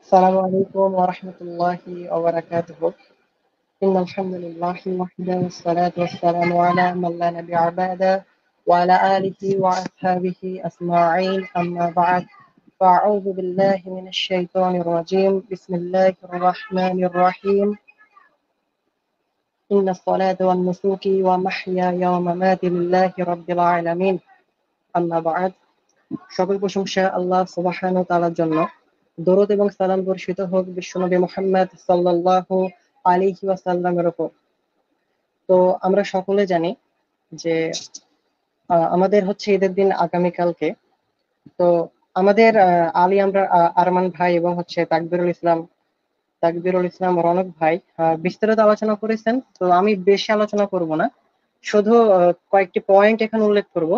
السلام عليكم ورحمة الله وبركاته. إن الحمد لله وحده والصلاة والسلام على من لا نبي بعده وعلى آله وأصحابه أجمعين أما بعد فأعوذ بالله من الشيطان الرجيم بسم الله الرحمن الرحيم إن الصلاة والنسك ومحياي ومماتي لله رب العالمين أما بعد সকল প্রশংসা আল্লাহ সুবহানাহু ওয়া তাআলার জন্য। দরুদ এবং সালাম বর্ষিত হোক বিশ্বনবী মুহাম্মদ সাল্লাল্লাহু আলাইহি ওয়াসাল্লামের উপর। তো আমরা সকলে জানি যে আমাদের হচ্ছে ঈদের দিন আগামীকালকে। তো আমাদের আলী আরমান ভাই এবং হচ্ছে তাকবিরুল ইসলাম রনক ভাই বিস্তারিত আলোচনা করেছেন। তো আমি বেশি আলোচনা করব না, শুধু কয়েকটি পয়েন্ট এখানে উল্লেখ করব।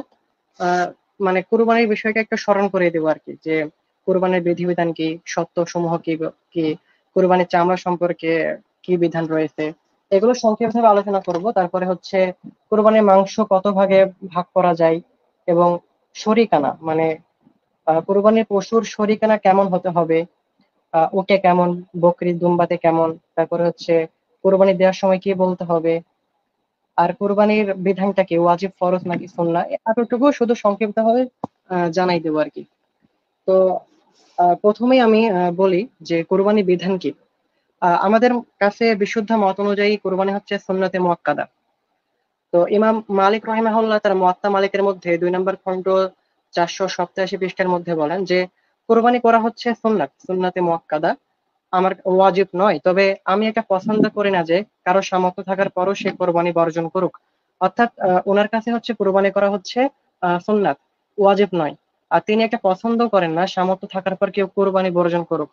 আহ, মানে কুরবানির বিষয়টা একটু স্মরণ করে দেবো আর কি, যে কুরবানির বিধিবিধান কি, শর্ত সমূহ কি কি, কুরবানির চামড়া সম্পর্কে কি বিধান রয়েছে, এগুলো সংক্ষেপভাবে আলোচনা করব। তারপরে হচ্ছে কুরবানির মাংস কত ভাগে ভাগ করা যায়, এবং শরিকানা মানে কুরবানির পশুর শরিকানা কেমন হতে হবে, উটে কেমন, বকরি দুম্বাতে কেমন, তারপরে হচ্ছে কুরবানি দেওয়ার সময় কি বলতে হবে, আর কুরবানির বিধানটা কি, ওয়াজিব ফরজ নাকি সুন্নাহ, এতটুকু শুধু সংক্ষিপ্তভাবে জানাই দেবো আর কি। তো প্রথমেই আমি বলি যে কুরবানি বিধান কি। আমাদের কাছে বিশুদ্ধ মত অনুযায়ী কুরবানি হচ্ছে সুন্নতে মুআক্কাদা। তো ইমাম মালিক রাহিমাহুল্লাহ তার মুয়াত্তা মালিকের মধ্যে 2 নম্বর খণ্ড 487 পৃষ্ঠার মধ্যে বলেন যে কুরবানি করা হচ্ছে সুন্নাতে মুআক্কাদা, আমার ওয়াজিব নয়। তবে আমি এটা পছন্দ করি না যে কারো সামর্থ্য থাকার পরও সে কোরবানি বর্জন করুক। অর্থাৎ ওনার কাছে হচ্ছে কোরবানি করা হচ্ছে সুন্নাত, ওয়াজিব নয়। আর তিনি এটা পছন্দ করেন না সামর্থ্য থাকার পর কেউ কোরবানি বর্জন করুক।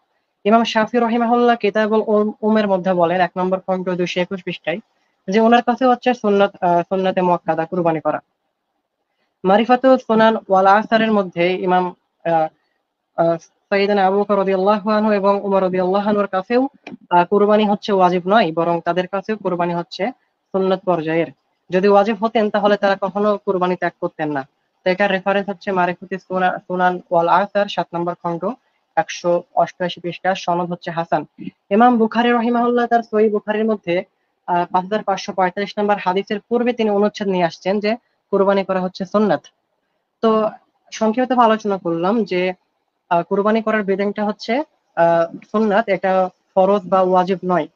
ইমাম শাফি রহিমাহুল্লাহ কিতাবুল উমের মধ্যে বলেন 1 নম্বর খণ্ড 221 পৃষ্ঠায় যে ওনার কাছে হচ্ছে সুন্নাতে মুআক্কাদা কুরবানি করা। মারিফাতুল সুনান ওয়াল আসারের মধ্যে ইমাম আহ, আহ, সাইয়েদনা আবু বকর রাদিয়াল্লাহু আনহু এবং উমর রাদিয়াল্লাহু আনহুর কাছেও কুরবানি হচ্ছে ওয়াজিব নয়, বরং তাদের কাছেও কুরবানি হচ্ছে সুন্নাত পর্যায়ের। যদি ওয়াজিব হতেন তাহলে তারা কখনো কুরবানি ত্যাগ করতেন না। তো এটার রেফারেন্স হচ্ছে মারিফাতুস সুনান ওয়াল আসার 7 নম্বর খণ্ড 188 পৃষ্ঠা, সনদ হচ্ছে হাসান। ইমাম বুখারী রহিমাহুল্লাহ তার সহিহ বুখারীর মধ্যে 5545 নম্বর হাদিসের পূর্বে তিনি অনুচ্ছেদ নিয়ে আসছেন যে কুরবানি করা হচ্ছে সুন্নাত। তো সংক্ষিপ্ত আলোচনা করলাম যে কুরবানি করার বিধানটা হচ্ছে সুন্নাত, এটা ফরজ বা ওয়াজিব নয়।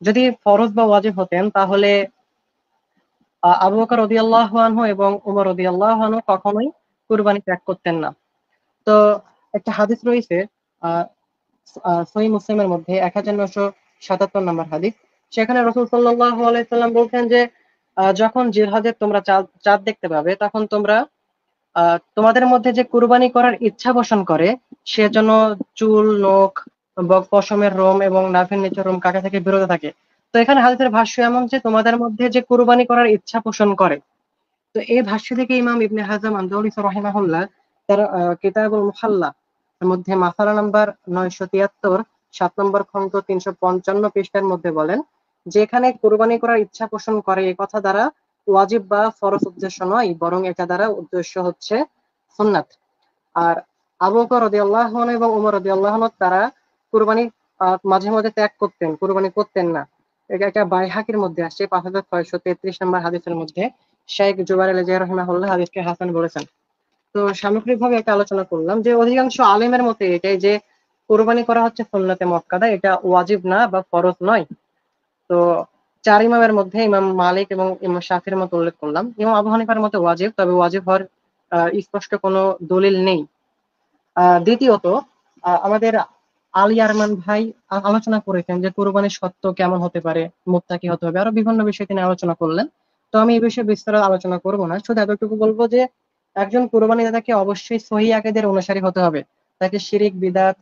যদি ফরজ বা ওয়াজিব হতেন তাহলে আবু বকর রাদিয়াল্লাহু আনহু এবং উমর রাদিয়াল্লাহু আনহু কখনোই কুরবানি ত্যাগ করতেন না। তো একটা হাদিস রয়েছে আহ সহিহ মুসলিমের মধ্যে 1977 নম্বর হাদিস। সেখানে রাসূল সাল্লাল্লাহু আলাইহি সাল্লাম বলছেন যে যখন জিলহজের তোমরা চাঁদ দেখতে পাবে তখন তোমরা তোমাদের মধ্যে যে কুরবানি করার ইচ্ছা পোষণ করে সে যেন চুল, নখ, পশমের রোম এবং নাভির নিচের রোম কাটা থেকে বিরত থাকে। তো এখানে হাদিসের ভাষ্য এমন যে তোমাদের মধ্যে যে কুরবানি করার ইচ্ছা পোষণ করে। তো এই ভাষ্য থেকে ইমাম ইবনে হাজাম আন্দালুসি রাহিমাহুল্লাহ তার কিতাবুল মুহাল্লা এর মধ্যে মাসালা নাম্বার 973 7 নম্বর খণ্ড 355 পৃষ্ঠার মধ্যে বলেন যে এখানে কুরবানি করার ইচ্ছা পোষণ করে এ কথা দ্বারা ওয়াজিব বা ফরজ উদ্দেশ্য নয়, বরং এটা দ্বারা উদ্দেশ্য হচ্ছে সুন্নাত। আর আবু বকর রাদিয়াল্লাহু আনহু এবং উমর রাদিয়াল্লাহু আনহু তারা কুরবানি মাঝে মাঝে ত্যাগ করতেন, কুরবানি করতেন না। এটা বাইহাকির মধ্যে আসছে 5633 নম্বর হাদিসের মধ্যে। শেখ জুবাইর আল-জাহি রাহিমাহুল্লাহ হাদিসকে হাসান বলেছেন। তো সামগ্রিকভাবে একটা আলোচনা করলাম যে অধিকাংশ আলেমের মতে এটাই যে কুরবানি করা হচ্ছে সুন্নতে মুআক্কাদা, এটা ওয়াজিব না বা ফরজ নয়। তো 4 ইমামের মধ্যে ইমাম মালিক এবং ইমাম শাফির মতো উল্লেখ করলাম। ইমাম আবু হানিফার মতে ওয়াজিব, তবে ওয়াজিব হওয়ার স্পষ্ট কোনো দলিল নেই। দ্বিতীয়ত আমাদের আলী আরমান ভাই আলোচনা করেছেন যে কুরবানির শর্ত কেমন হতে পারে, মুত্তাকি হতে হবে, আরো বিভিন্ন বিষয় তিনি আলোচনা করলেন। তো আমি এই বিষয়ে বিস্তারিত আলোচনা করব না, শুধু এতটুকু বলবো যে একজন কুরবানি দাতাকে অবশ্যই সহিহ আকীদার অনুসারী হতে হবে। তাকে শিরিক, বিদআত,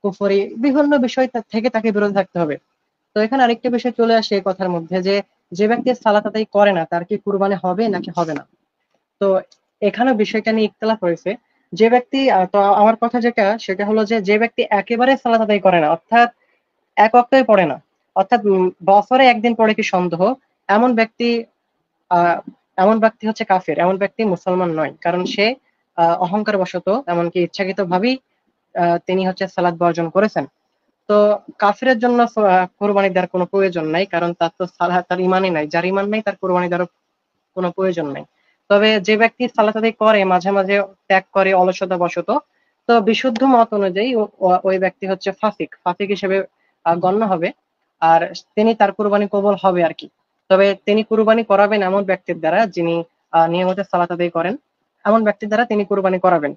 কুফরি বিভিন্ন বিষয় থেকে তাকে বিরত থাকতে হবে। তো এখানে আরেকটা বিষয় চলে আসে এই কথার মধ্যে যে যে ব্যক্তি সালাত আদায় করে না তার কি কুরবানি হবে নাকি হবে না। তো এখানে বিষয়টা নিয়ে ইখতিলাফ হয়েছে। যে ব্যক্তি তো আমার কথা যেটা সেটা হলো যে যে ব্যক্তি একেবারে সালাত আদায় করে না, অর্থাৎ এক ওয়াক্তই পড়ে না, অর্থাৎ বছরে একদিন পড়ে কি সন্দেহ, এমন ব্যক্তি আহ এমন ব্যক্তি হচ্ছে কাফের, এমন ব্যক্তি মুসলমান নয়। কারণ সে অহংকার বশত এমনকি ইচ্ছাকৃত ভাবেই তিনি হচ্ছে সালাত বর্জন করেছেন। তো কাফিরের জন্য কোরবানি দেওয়ার কোনো প্রয়োজন নাই, কারণ তার তো সালাহ, তার ইমানই নাই। যার ইমান নাই তার কোরবানি দেওয়ার কোনো প্রয়োজন নাই। তবে যে ব্যক্তি সালাত আদায় করে, মাঝে মাঝে ত্যাগ করে অলসতা বশত, তো বিশুদ্ধ মত অনুযায়ী ওই ব্যক্তি হচ্ছে ফাসিক, ফাসিক হিসেবে গণ্য হবে। আর তিনি, তার কুরবানি কবুল হবে আর কি। তবে তিনি কুরবানি করাবেন এমন ব্যক্তির দ্বারা যিনি নিয়মিত সালাত আদায় করেন, এমন ব্যক্তির দ্বারা তিনি কুরবানি করাবেন।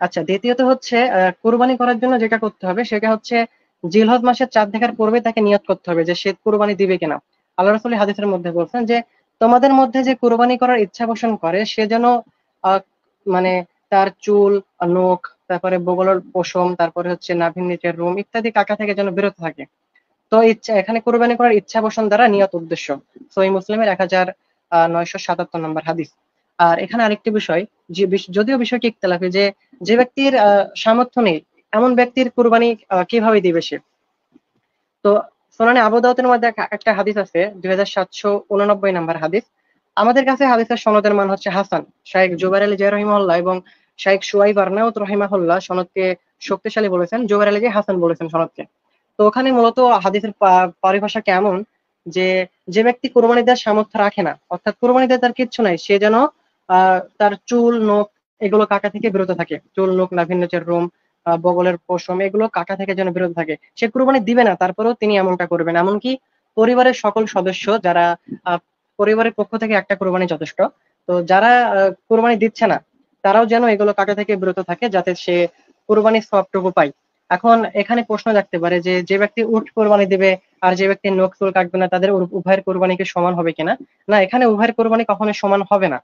আচ্ছা, দ্বিতীয়ত হচ্ছে কুরবানি করার জন্য যেটা করতে হবে সেটা হচ্ছে জিলহজ মাসের চাঁদ দেখার পূর্বে তাকে নিয়ত করতে হবে যে সে কুরবানি দিবে কিনা। আল্লাহ রাসূল হাদিসের মধ্যে বলছেন যে তোমাদের মধ্যে যে কুরবানি করার ইচ্ছা পোষণ করে সে যেন আহ, মানে তার চুল, নখ, তারপরে বগলের পশম, তারপরে হচ্ছে নাভির নিচের রোম ইত্যাদি কাকা থেকে যেন বিরত থাকে। তো ইচ্ছা, এখানে কোরবানি করার ইচ্ছা পোষণ দ্বারা নিয়ত উদ্দেশ্য। সহিহ মুসলিমের 1977 নম্বর হাদিস। আর এখানে আরেকটি বিষয়, যে যদিও বিষয়টি ইখতিলাফি, যে যে ব্যক্তির সামর্থ্য নেই এমন ব্যক্তির কুরবানি কিভাবে দিবে সে। তো সুনানে আবু দাউদের মধ্যে একটা হাদিস আছে, 2789 নম্বর হাদিস। আমাদের কাছে হাদিসের সনদের মান হচ্ছে হাসান। শাইখ জুবাইর আলী জিয়া রহিমাহুল্লাহ এবং শাইখ শুয়াইব আরনাউত রহিমাহুল্লাহ সনদকে শক্তিশালী বলেছেন, জুবাইর আলী জিয়া হাসান বলেছেন সনদকে। তো ওখানে মূলত হাদিসের পরিভাষা কেমন, যে যে ব্যক্তি কোরবানি দেওয়ার সামর্থ্য রাখে না, অর্থাৎ কোরবানি দেওয়ার তার কিচ্ছু নাই, সে যেন তার চুল, নখ এগুলো কাটা থেকে বিরত থাকে। চুল, নখ, নাভির নিচের রোম, বগলের পশম এগুলো কাটা থেকে যেন বিরত থাকে। সে কুরবানি দিবে না, তারপরেও তিনি এমনটা করবেন। এমনকি পরিবারের সকল সদস্য যারা, আহ, পরিবারের পক্ষ থেকে একটা কুরবানি যথেষ্ট, তো যারা কুরবানি দিচ্ছে না তারাও যেন এগুলো কাটা থেকে বিরত থাকে, যাতে সে কুরবানির সওয়াবটুকু পায়। এখন এখানে প্রশ্ন থাকতে পারে যে যে ব্যক্তি উট কোরবানি দিবে আর যে ব্যক্তি নখ চুল কাটবে না, তাদের উভয়ের কোরবানি কি সমান হবে কিনা? না, এখানে উভয়ের কোরবানি কখনোই সমান হবে না।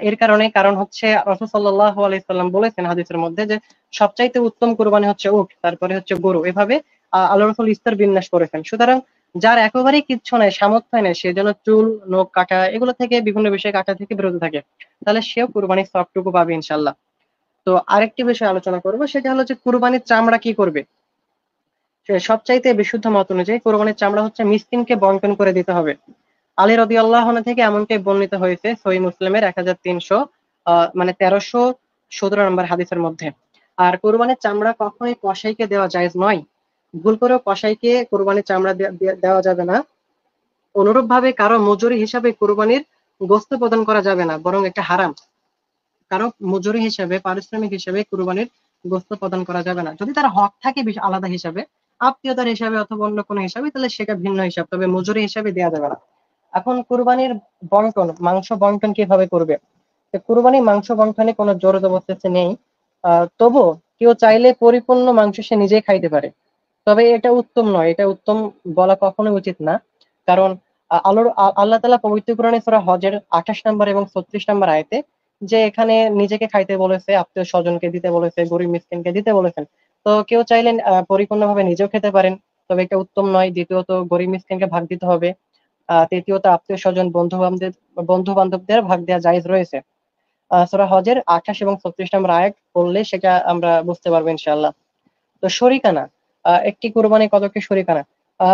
এর কারণ হচ্ছে রাসূল সাল্লাল্লাহু আলাইহি সাল্লাম বলেছেন হাদিসের মধ্যে যে সবচাইতে উত্তম কুরবানি হচ্ছে উট, তারপরে হচ্ছে গরু। এভাবে আল্লাহ রাসূল স্তর বিন্যাস করেছেন। সুতরাং যার একেবারেই কিচ্ছু নাই, সামর্থ্য নেই, সে যেন চুল, নখ কাটা এগুলো থেকে, বিভিন্ন বিষয় কাটা থেকে বিরত থাকে, তাহলে সেও কুরবানির সবটুকু পাবে ইনশাল্লাহ। তো আরেকটি বিষয় আলোচনা করবো, সেটা হলো যে কুরবানির চামড়া কি করবে। সবচাইতে বিশুদ্ধ মত অনুযায়ী কোরবানির চামড়া হচ্ছে মিসকিনকে বন্টন করে দিতে হবে। আলী রাদিয়াল্লাহু আনহু থেকে এমনটাই বর্ণিত হয়েছে সহিহ মুসলিমের 1300 মানে 1317 নম্বর হাদিসের মধ্যে। আর কোরবানির চামড়া কখনোই কসাইকে দেওয়া জায়েজ নয়। ভুল করেও কসাইকে কোরবানির চামড়া দেওয়া যাবে না। অনুরূপভাবে কারো মজুরি হিসাবে কোরবানির গোশত প্রদান করা যাবে না, বরং এটা হারাম। কারো মজুরি হিসাবে, পারিশ্রমিক হিসাবে কুরবানির গোশত প্রদান করা যাবে না। যদি তার হক থাকে আলাদা হিসাবে, আত্মীয়তার হিসাবে অথবা অন্য কোনো হিসাবে, তাহলে সেটা ভিন্ন হিসাব, তবে মজুরি হিসাবে দেওয়া যাবে না। এখন কুরবানির বন্টন, মাংস বন্টন কিভাবে করবে। তো কুরবানির মাংস বন্টনে কোনো জোর জবরদস্তি নেই। তবু কেউ চাইলে পরিপূর্ণ মাংস সে নিজেই খাইতে পারে। তবে এটা উত্তম নয়, এটা উত্তম বলা কখনোই উচিত না। কারণ আল্লাহ তাআলা পবিত্র কোরআনে সূরা হজের 28 নম্বর এবং 36 নম্বর আয়াতে যে এখানে নিজেকে খাইতে বলেছে, আত্মীয় স্বজনকে দিতে বলেছে, গরিব মিসকিনকে দিতে বলেছেন। তো কেউ চাইলে পরিপূর্ণভাবে নিজেও খেতে পারেন, তবে এটা উত্তম নয়। দ্বিতীয়ত গরিব মিসকিনকে ভাগ দিতে হবে। তৃতীয়ত আত্মীয় স্বজন, বন্ধু বান্ধবদের ভাগ দেওয়া জায়েজ রয়েছে। সূরা হজের 28 এবং 36 নম্বর আয়াত পড়লে সেটা আমরা বুঝতে পারবো ইনশাআল্লাহ। তো শরিকানা, একটি কুরবানি কত কি শরিকানা।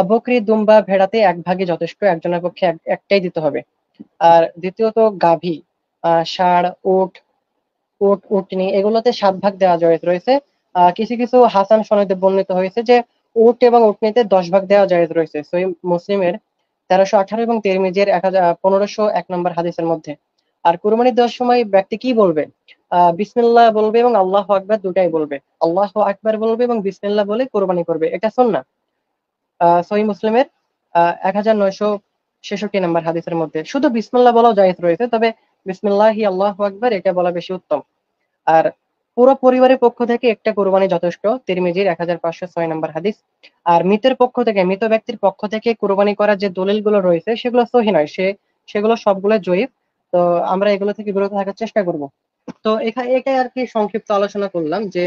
বকরি, দুম্বা, ভেড়াতে এক ভাগে যথেষ্ট, একজনের পক্ষে একটাই দিতে হবে। আর দ্বিতীয়ত গাভী, ষাঁড়, উট, উটনি এগুলোতে 7 ভাগ দেওয়া রয়েছে। কিছু কিছু হাসান সনদে বর্ণিত হয়েছে যে উট এবং উটনিতে 10 ভাগ দেওয়া জায়েজ রয়েছে, সহিহ মুসলিমের 1318 এবং তিরমিজির 1501 নম্বর হাদিসের মধ্যে। আর কুরবানি দেওয়ার সময় ব্যক্তি কি বলবে? বিসমিল্লাহ বলবে এবং আল্লাহু আকবার দুটাই বলবে। আল্লাহু আকবার বলবে এবং বিসমিল্লাহ বলে কোরবানি করবে, এটা সুন্নাহ। সহিহ মুসলিমের 1966 নম্বর হাদিসের মধ্যে শুধু বিসমিল্লাহ বলাও জায়েজ রয়েছে, তবে বিসমিল্লাহি আল্লাহু আকবার এটা বলা বেশি উত্তম। আর পুরো পরিবারের পক্ষ থেকে একটা কোরবানি যথেষ্ট, তিরমিজির 1506 নম্বর হাদিস। আর মৃত ব্যক্তির পক্ষ থেকে কোরবানি করার যে দলিলগুলো রয়েছে সেগুলো সহিহ নয়, সেগুলো সবগুলো জয়ীফ। তো আমরা এগুলো থেকে বিরত থাকার চেষ্টা করব। তো এখানে এটাই আর কি সংক্ষিপ্ত আলোচনা করলাম, যে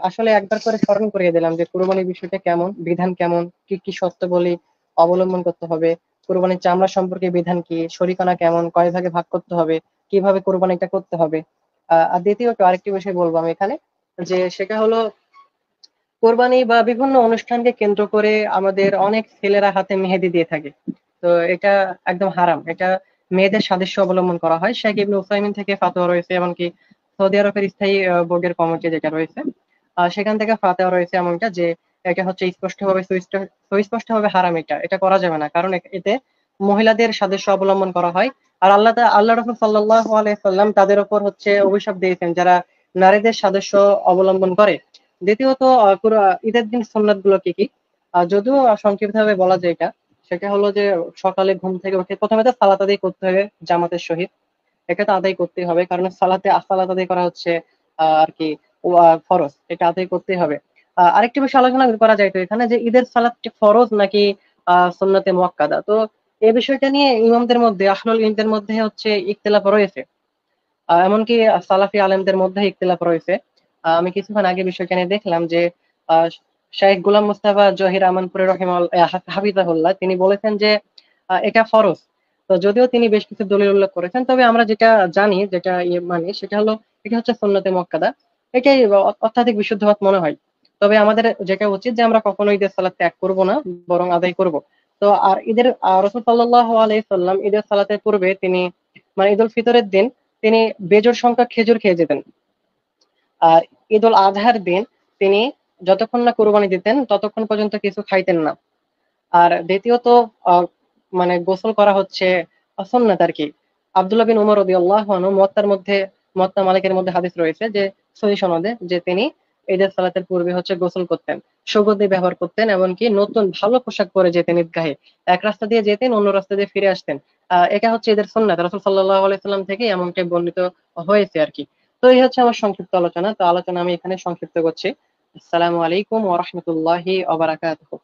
আসলে একবার করে স্মরণ করিয়ে দিলাম যে কুরবানির বিষয়টা কেমন, বিধান কেমন, কি কি শর্তাবলী অবলম্বন করতে হবে, কুরবানির চামড়া সম্পর্কে বিধান কি, শরিকানা কেমন, কয় ভাগে ভাগ করতে হবে, কিভাবে কোরবানিটা করতে হবে। আর দ্বিতীয়ত আরেকটি বিষয় বলবো আমি এখানে, যে সেটা হলো কোরবানি বা বিভিন্ন অনুষ্ঠানকে কেন্দ্র করে আমাদের অনেক ছেলেরা হাতে মেহেদি দিয়ে থাকে। তো এটা একদম হারাম, এটা মেয়েদের সাদৃশ্য অবলম্বন করা হয়। শেখ ইবনে উসাইমিন থেকে ফাতোয়া রয়েছে, এমনকি সৌদি আরবের স্থায়ী বোর্ডের কমিটি যেটা রয়েছে সেখান থেকে ফাতোয়া রয়েছে এমনটা, যে এটা হচ্ছে সুস্পষ্টভাবে হারাম। এটা এটা করা যাবে না, কারণ এতে মহিলাদের সাদৃশ্য অবলম্বন করা হয়। আর আল্লাহ রাসূল সাল্লাল্লাহু আলাইহি সাল্লাম তাদের উপর হচ্ছে অভিশাপ দিয়েছেন যারা নারীদের সাদৃশ্য অবলম্বন করে। দ্বিতীয়ত ঈদের দিন সুন্নাত গুলো কি কি, যদিও সংক্ষিপ্ত ভাবে বলা যায় এটা, সেটা হলো যে সকালে ঘুম থেকে উঠে প্রথমে তো সালাত আদায় করতে হবে জামাতের সহিত। এটা তো আদায় করতেই হবে, কারণ সালাত আদায় করা হচ্ছে আর কি ফরজ, এটা আদায় করতেই হবে। আরেকটি বিষয় আলোচনা করা যায় তো এখানে, যে ঈদের সালাদটি ফরজ নাকি সুন্নতে মুআক্কাদা। তো এই বিষয়টা নিয়ে ইমামদের মধ্যে, আহলুল ইলমদের মধ্যে হচ্ছে ইখতিলাফ রয়েছে। এমনকি সালাফি আলেমদের মধ্যে ইখতিলাফ রয়েছে। আমি কিছুক্ষণ আগে বিষয়টা নিয়ে দেখলাম যে আহ, শাইখ গোলাম মুস্তাফা জহির আমানপুরে হাফিজাহুল্লাহ তিনি বলেছেন যে এটা ফরজ। তো যদিও তিনি বেশ কিছু দলিল উল্লেখ করেছেন, তবে আমরা যেটা জানি, যেটা মানি, সেটা হলো এটা হচ্ছে সুন্নতে মুআক্কাদা। এটাই অত্যাধিক বিশুদ্ধ মত মনে হয়। তবে আমাদের যেটা উচিত যে আমরা কখনো ঈদের সালাত ত্যাগ করব না, বরং আদায় করব। তো আর রাসূল সাল্লাল্লাহু আলাইহি সাল্লাম ঈদের সালাতের পূর্বে তিনি, মানে ঈদুল ফিতরের দিন তিনি বেজোড় সংখ্যক খেজুর খেয়ে যেতেন। আর ঈদুল আজহার দিন তিনি যতক্ষণ না কোরবানি দিতেন ততক্ষণ পর্যন্ত কিছু খাইতেন না। আর দ্বিতীয়ত আহ, মানে গোসল করা হচ্ছে সুন্নাত আর কি। আব্দুল্লাহ বিন উমর রাদিয়াল্লাহু আনহু মুয়াত্তা মালিকের মধ্যে হাদিস রয়েছে যে সহিহ সনদে, যে তিনি ঈদের সালাতের পূর্বে হচ্ছে গোসল করতেন, সুগন্ধি ব্যবহার করতেন, এমনকি নতুন ভালো পোশাক পরে যেতেন ঈদগাহে। এক রাস্তা দিয়ে যেতেন, অন্য রাস্তা দিয়ে ফিরে আসতেন। এটা হচ্ছে ঈদের সুন্নাত, রাসূল সাল্লাল্লাহু আলাইহি সাল্লাম থেকে এমনটাই বর্ণিত হয়েছে আর কি। তো এই হচ্ছে আমার সংক্ষিপ্ত আলোচনা। তো আলোচনা আমি এখানে সংক্ষিপ্ত করছি। আসসালামু আলাইকুম ওয়া রাহমাতুল্লাহি ওয়া বারাকাতুহু।